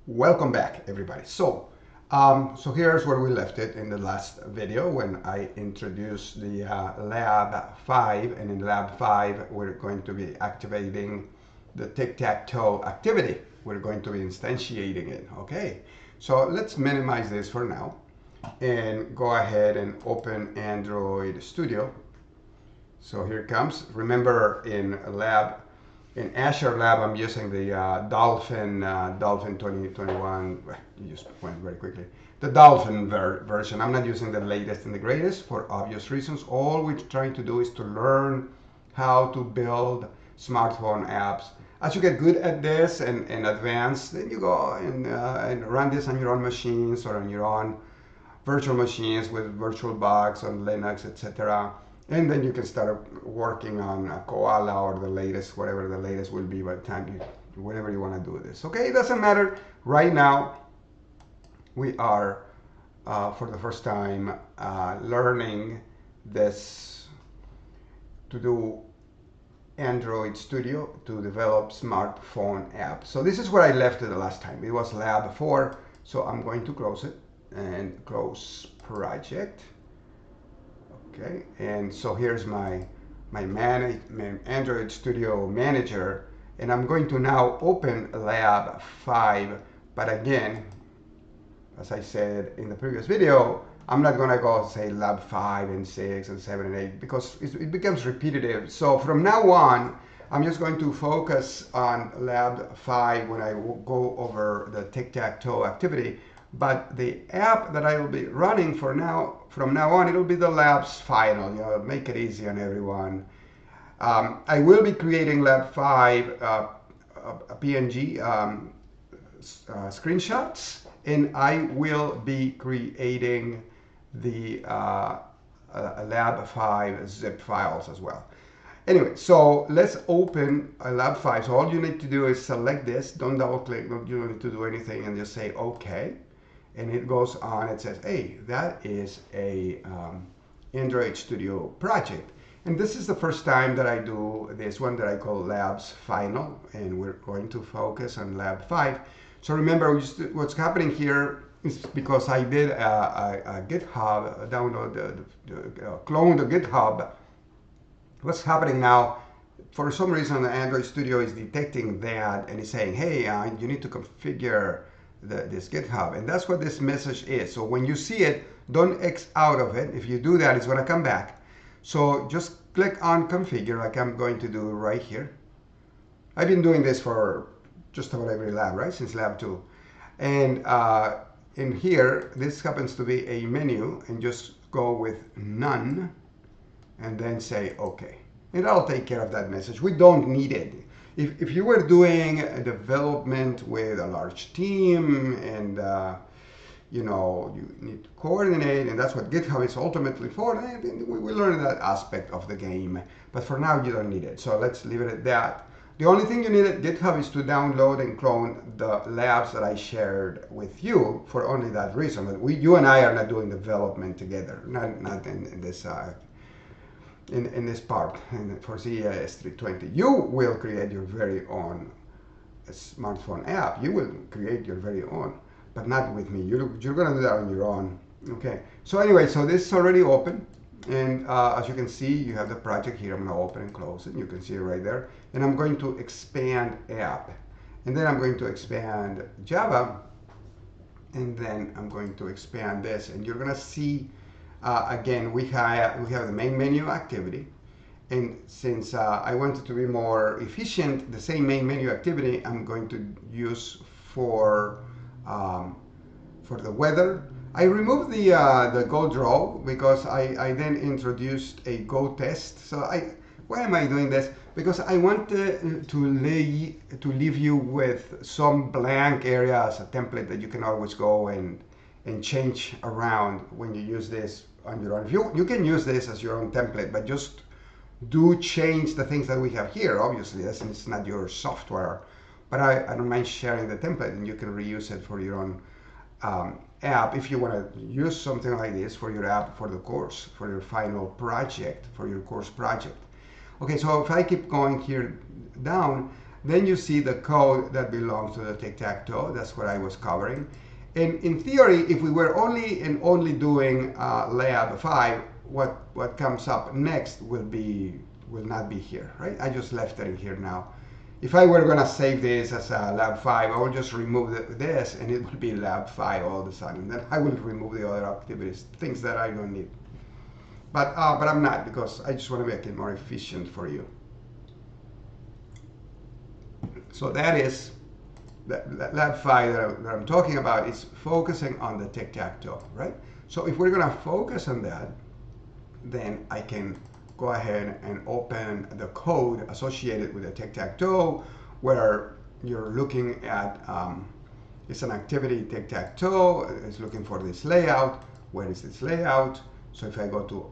Welcome back, everybody. So here's where we left it in the last video when I introduced the LAB5, and in LAB5 we're going to be activating the tic-tac-toe activity. We're going to be instantiating it. Okay, so let's minimize this for now and go ahead and open Android Studio. So here it comes. Remember, in Azure Lab, I'm using the Dolphin 2021. You just went very quickly. The Dolphin version. I'm not using the latest and the greatest for obvious reasons. All we're trying to do is to learn how to build smartphone apps. As you get good at this and advance, then you go and run this on your own machines or on your own virtual machines with VirtualBox on Linux, etc. And then you can start working on a Koala or the latest, whatever the latest will be by the time you, whatever you want to do with this. Okay, it doesn't matter. Right now, we are, for the first time, learning this to do Android Studio to develop smartphone apps. So this is where I left it the last time. It was Lab 4, so I'm going to close it and close project. Okay, and so here's my Android Studio Manager, and I'm going to now open Lab 5. But again, as I said in the previous video, I'm not going to go say Lab 5 and 6 and 7 and 8 because it becomes repetitive. So from now on, I'm just going to focus on Lab 5 when I go over the tic-tac-toe activity. But the app that I will be running from now on, it'll be the Labs final. You know, make it easy on everyone. I will be creating Lab 5 PNG screenshots, and I will be creating the Lab 5 zip files as well. Anyway, so let's open a Lab 5. So all you need to do is select this. Don't double click. You don't need to do anything, and just say OK. And it goes on, it says, hey, that is a Android Studio project. And this is the first time that I do this one that I call Labs Final, and we're going to focus on Lab 5. So remember, what's happening here is because I did a GitHub download, clone the GitHub. What's happening now, for some reason, the Android Studio is detecting that, and it's saying, hey, you need to configure this GitHub, and that's what this message is. So when you see it, don't X out of it. If you do that, it's going to come back. So just click on configure, like I'm going to do right here. I've been doing this for just about every lab, right, since Lab 2. And in here, this happens to be a menu, and just go with none, and then say OK. And that'll take care of that message. We don't need it. If you were doing development with a large team and you know, you need to coordinate, and that's what GitHub is ultimately for, and we learn that aspect of the game. But for now, you don't need it. So let's leave it at that. The only thing you need at GitHub is to download and clone the labs that I shared with you for only that reason. But you and I are not doing development together, not in this in this part for CEIS320. You will create your very own smartphone app. You will create your very own, but not with me. You're going to do that on your own. Okay. So anyway, so this is already open. And as you can see, you have the project here. I'm going to open and close it. You can see it right there. And I'm going to expand app. And then I'm going to expand Java. And then I'm going to expand this. And you're going to see again, we have the main menu activity, and since I wanted to be more efficient, the same main menu activity I'm going to use for the weather. I removed the Go Draw because I then introduced a Go test. So why am I doing this? Because I want to leave you with some blank area as a template that you can always go and change around when you use this on your own. You can use this as your own template, but just do change the things that we have here. Obviously, it's not your software, but I don't mind sharing the template, and you can reuse it for your own app if you want to use something like this for your app, for the course, for your final project, for your course project. Okay, so if I keep going here down, Then you see the code that belongs to the tic-tac-toe. That's what I was covering. And in theory, if we were only doing LAB5, what comes up next will not be here, right? I just left it in here now. If I were going to save this as a LAB5, I will just remove this, and it will be LAB5 all of a sudden. Then I will remove the other activities, things that I don't need. But I'm not, because I just want to make it more efficient for you. So that is that LAB5 that I'm talking about is focusing on the tic-tac-toe, right? So if we're going to focus on that, then I can go ahead and open the code associated with the tic-tac-toe, where you're looking at, it's an activity tic-tac-toe, it's looking for this layout. Where is this layout? So if I go to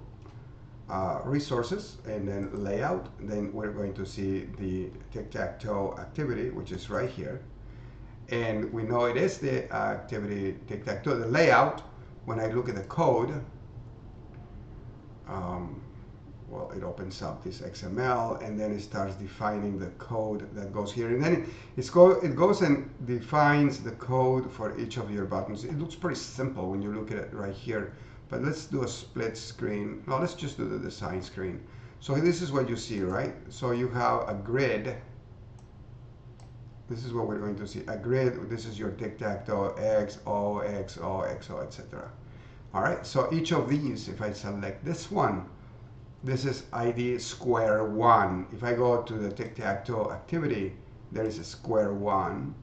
resources and then layout, then we're going to see the tic-tac-toe activity, which is right here. And we know it is the activity tic-tac-toe. The layout, when I look at the code, well, it opens up this XML, and then it starts defining the code that goes here. And then it goes and defines the code for each of your buttons. It looks pretty simple when you look at it right here. But let's do a split screen. No, let's just do the design screen. So this is what you see, right? So you have a grid. This is what we're going to see. A grid. This is your tic-tac-toe, X, O, X, O, X, O, etc. All right. So each of these, if I select this one, this is ID square 1. If I go to the tic-tac-toe activity, there is a square 1.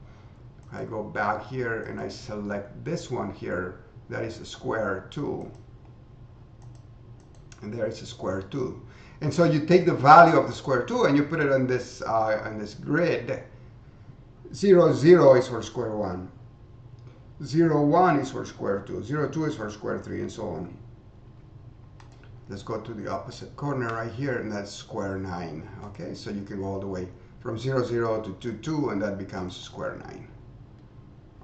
I go back here and I select this one here. That is a square 2. And there is a square 2. And so you take the value of the square 2 and you put it on this grid. 0, 0 is for square 1. 0, 1 is for square 2. 0, 2 is for square 3, and so on. Let's go to the opposite corner right here, and that's square 9. Okay, so you can go all the way from 0, 0 to 2, 2, and that becomes square 9.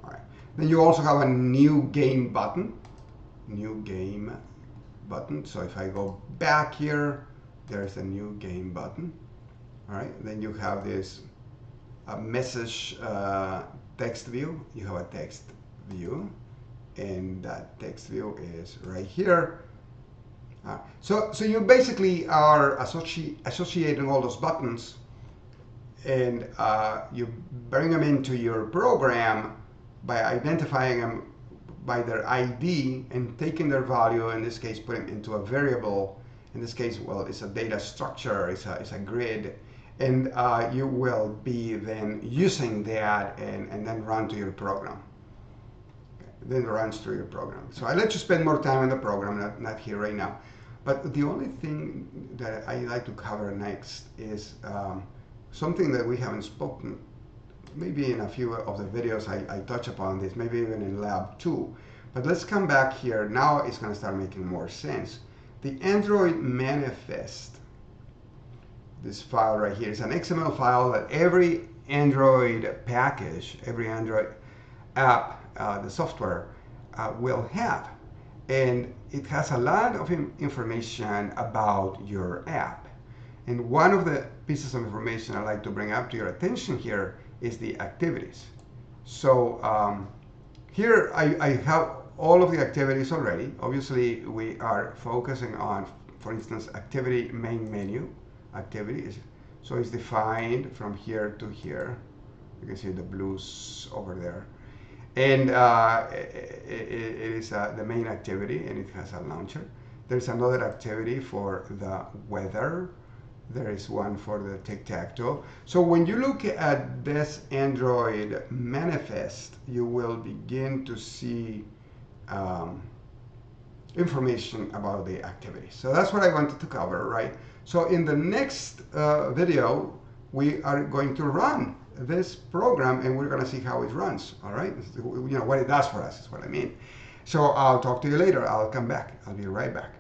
All right. Then you also have a new game button. New game button. So if I go back here, there's a new game button. All right. Then you have this message text view. You have a text view, and that text view is right here. So you basically are associating all those buttons, and you bring them into your program by identifying them by their ID and taking their value, in this case putting into a variable. In this case, well, it's a data structure, it's a grid, and you will be then using that and then run to your program. Then it runs through your program. So I let you spend more time in the program, not here right now. But the only thing that I like to cover next is something that we haven't spoken. Maybe in a few of the videos I touch upon this, maybe even in Lab 2. But let's come back here. Now it's going to start making more sense. The Android manifest, this file right here, is an XML file that every Android package, every Android app, the software, will have. And it has a lot of information about your app. And one of the pieces of information I'd like to bring up to your attention here is the activities. So here I have all of the activities already. Obviously, we are focusing on, for instance, activity main menu activities. So it's defined from here to here. You can see the blues over there. And it is the main activity, and it has a launcher. There's another activity for the weather. There is one for the tic-tac-toe. So when you look at this Android manifest, you will begin to see information about the activities. So that's what I wanted to cover, right? So in the next video, we are going to run this program, and we're going to see how it runs. All right, you know what it does for us is what I mean. So I'll talk to you later. I'll come back. I'll be right back.